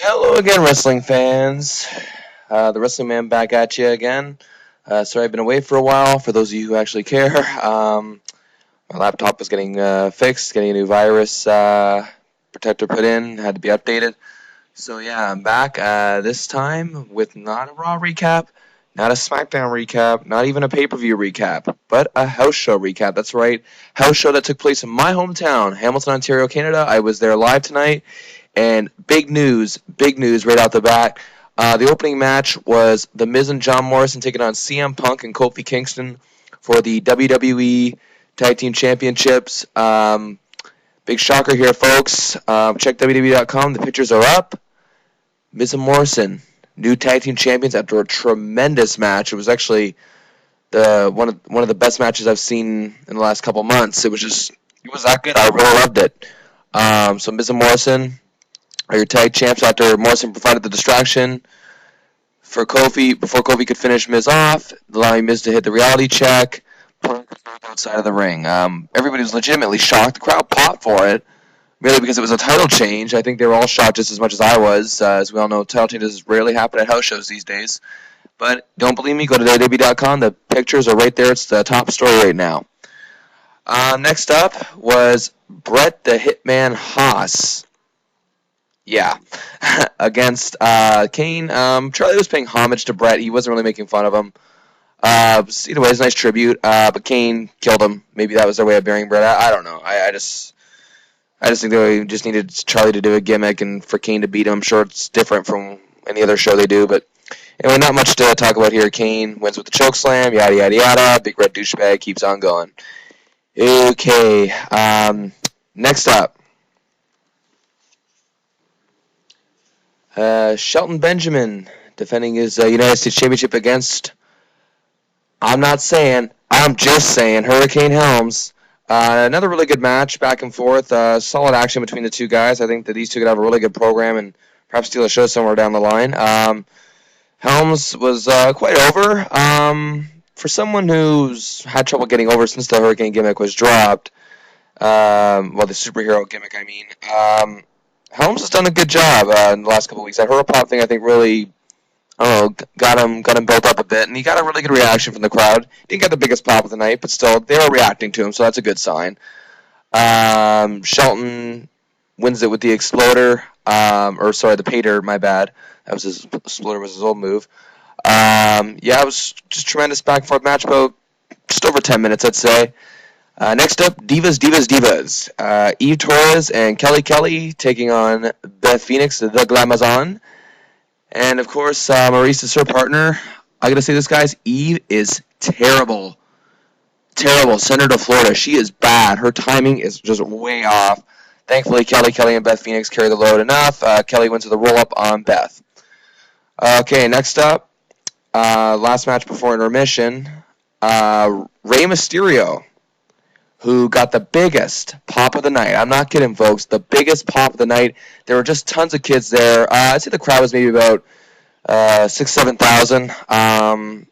Hello again, wrestling fans. The Wrestling Man back at you again. Sorry I've been away for a while. For those of you who actually care, my laptop was getting fixed, getting a new virus protector put in, had to be updated. So yeah, I'm back this time with not a Raw recap, not a Smackdown recap, not even a pay-per-view recap, but a house show recap. That's right, house show that took place in my hometown, Hamilton, Ontario, Canada. I was there live tonight. And big news right out the bat. The opening match was The Miz and John Morrison taking on CM Punk and Kofi Kingston for the WWE Tag Team Championships. Big shocker here, folks. Check WWE.com. The pictures are up. Miz and Morrison, new Tag Team Champions after a tremendous match. It was actually one of the best matches I've seen in the last couple months. It was that good. I really loved it. So Miz and Morrison are your tag champs after Morrison provided the distraction for Kofi before Kofi could finish Miz off, allowing Miz to hit the reality check outside of the ring. Everybody was legitimately shocked. The crowd popped for it, merely because it was a title change. I think they were all shocked just as much as I was. As we all know, title changes rarely happen at house shows these days. But don't believe me, go to WWE.com. The pictures are right there. It's the top story right now. Next up was Bret the Hitman Haas. Yeah, against Kane. Charlie was paying homage to Bret. He wasn't really making fun of him. Either way, it's a nice tribute. But Kane killed him. Maybe that was their way of burying Bret. I don't know. I just think they just needed Charlie to do a gimmick and for Kane to beat him. I'm sure it's different from any other show they do, but anyway, not much to talk about here. Kane wins with the choke slam. Yada yada yada. Big red douchebag keeps on going. Okay. Next up. Shelton Benjamin defending his United States Championship against, I'm just saying, Hurricane Helms. Another really good match, back and forth. Solid action between the two guys. I think that these two could have a really good program and perhaps steal a show somewhere down the line. Helms was quite over. For someone who's had trouble getting over since the Hurricane gimmick was dropped, the superhero gimmick, I mean, Helms has done a good job in the last couple of weeks. That Pop thing, I think, really, got him built up a bit, and he got a really good reaction from the crowd. Didn't get the biggest pop of the night, but still, they were reacting to him, so that's a good sign. Shelton wins it with the Exploder, the Pater, my bad. That was Exploder was his old move. It was just a tremendous back and forth match, about just over 10 minutes, I'd say. Next up, Divas. Eve Torres and Kelly taking on Beth Phoenix, the Glamazon. And, of course, Maurice is her partner. I gotta say this, guys, Eve is terrible. Terrible. Send her to Florida. She is bad. Her timing is just way off. Thankfully, Kelly and Beth Phoenix carry the load enough. Kelly wins with a roll-up on Beth. Okay, next up, last match before intermission, Rey Mysterio, who got the biggest pop of the night. I'm not kidding, folks. The biggest pop of the night. There were just tons of kids there. I'd say the crowd was maybe about 6,000, 7,000.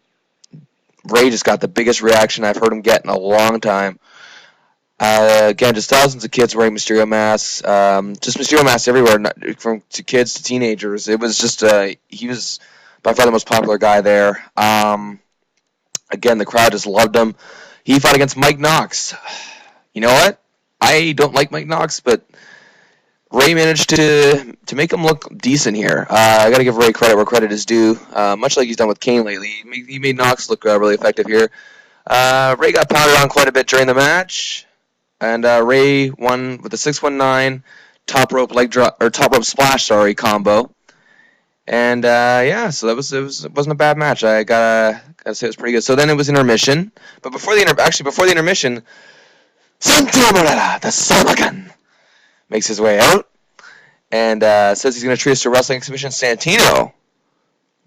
Ray just got the biggest reaction I've heard him get in a long time. Again, just thousands of kids wearing Mysterio masks. Just Mysterio masks everywhere, from to kids to teenagers. It was just, he was by far the most popular guy there. Again, the crowd just loved him. He fought against Mike Knox. You know what? I don't like Mike Knox, but Ray managed to make him look decent here. I got to give Ray credit where credit is due, much like he's done with Kane lately. He made Knox look really effective here. Ray got pounded on quite a bit during the match, and Ray won with a 619 top rope splash combo. And so it wasn't a bad match. I gotta say it was pretty good. So then it was intermission. But before the intermission, Santino Marella, the Sullivan, makes his way out and says he's gonna treat us to a wrestling exhibition. Santino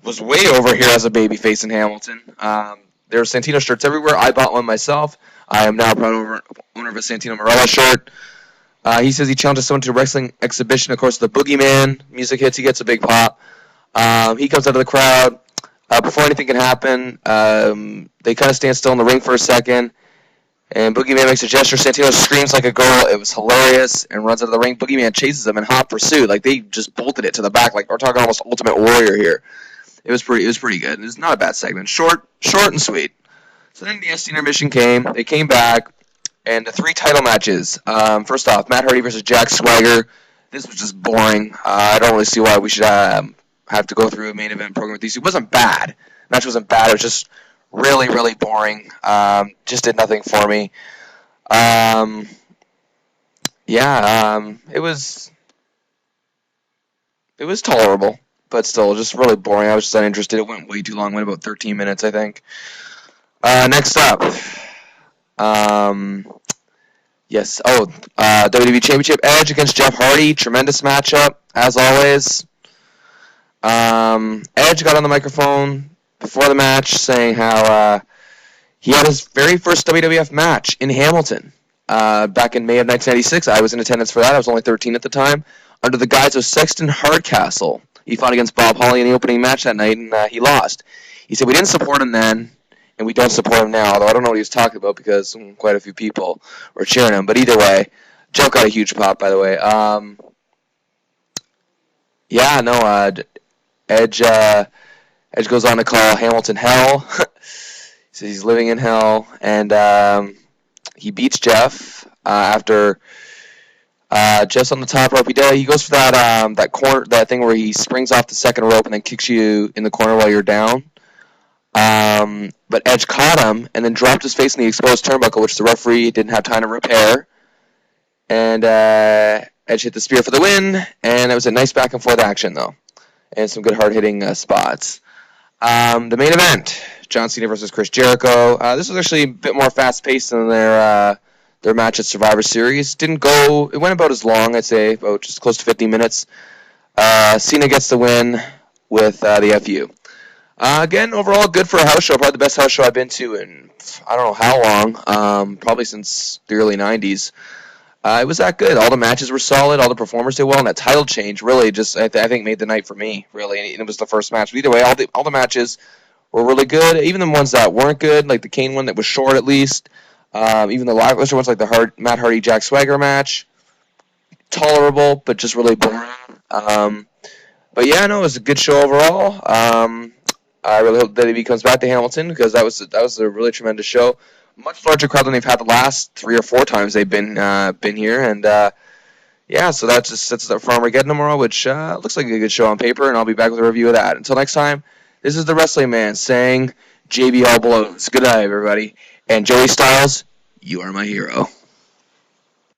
was way over here as a babyface in Hamilton. There were Santino shirts everywhere. I bought one myself. I am now a proud owner of a Santino Marella shirt. He says he challenges someone to a wrestling exhibition. Of course, the Boogeyman music hits. He gets a big pop. He comes out of the crowd. Before anything can happen, they kind of stand still in the ring for a second. And Boogeyman makes a gesture. Santino screams like a girl. It was hilarious and runs out of the ring. Boogeyman chases him in hot pursuit. Like, they just bolted it to the back. Like, we're talking almost Ultimate Warrior here. It was pretty good. It was not a bad segment. Short and sweet. So then the SC intermission came. They came back. And the 3 title matches. First off, Matt Hardy versus Jack Swagger. This was just boring. I don't really see why we should have to go through a main event program with these. It wasn't bad. The match wasn't bad. It was just really, really boring. Just did nothing for me. It was tolerable, but still just really boring. I was just uninterested. It went way too long. It went about 13 minutes, I think. Next up. Yes. WWE Championship Edge against Jeff Hardy. Tremendous matchup, as always. Edge got on the microphone before the match saying how he had his very first WWF match in Hamilton back in May of 1996. I was in attendance for that. I was only 13 at the time. Under the guise of Sexton Hardcastle, he fought against Bob Holly in the opening match that night, and he lost. He said, "We didn't support him then, and we don't support him now," although I don't know what he was talking about because quite a few people were cheering him. But either way, Jeff got a huge pop, by the way. Edge goes on to call Hamilton hell. He says he's living in hell, and he beats Jeff after Jeff's on the top rope. He goes for that thing where he springs off the second rope and then kicks you in the corner while you're down. But Edge caught him and then dropped his face in the exposed turnbuckle, which the referee didn't have time to repair. And Edge hit the spear for the win, and it was a nice back and forth action, though, and some good hard-hitting spots. The main event, John Cena versus Chris Jericho. This was actually a bit more fast-paced than their match at Survivor Series. It went about as long, I'd say, about just close to 50 minutes. Cena gets the win with the FU. Again, overall, good for a house show. Probably the best house show I've been to in I don't know how long. Probably since the early 90s. It was that good. All the matches were solid. All the performers did well. And that title change really just, I think, made the night for me, really. And it was the first match. But either way, all the matches were really good. Even the ones that weren't good, like the Kane one that was short at least. Even the lackluster ones like the Matt Hardy Jack Swagger match. Tolerable, but just really boring. But yeah, no, it was a good show overall. I really hope that he comes back to Hamilton because that was a really tremendous show. Much larger crowd than they've had the last 3 or 4 times they've been here, and so that just sets up for Armageddon tomorrow, which looks like a good show on paper, and I'll be back with a review of that. Until next time, this is the Wrestling Man saying, JB all blows. Good night, everybody, and Joey Styles, you are my hero.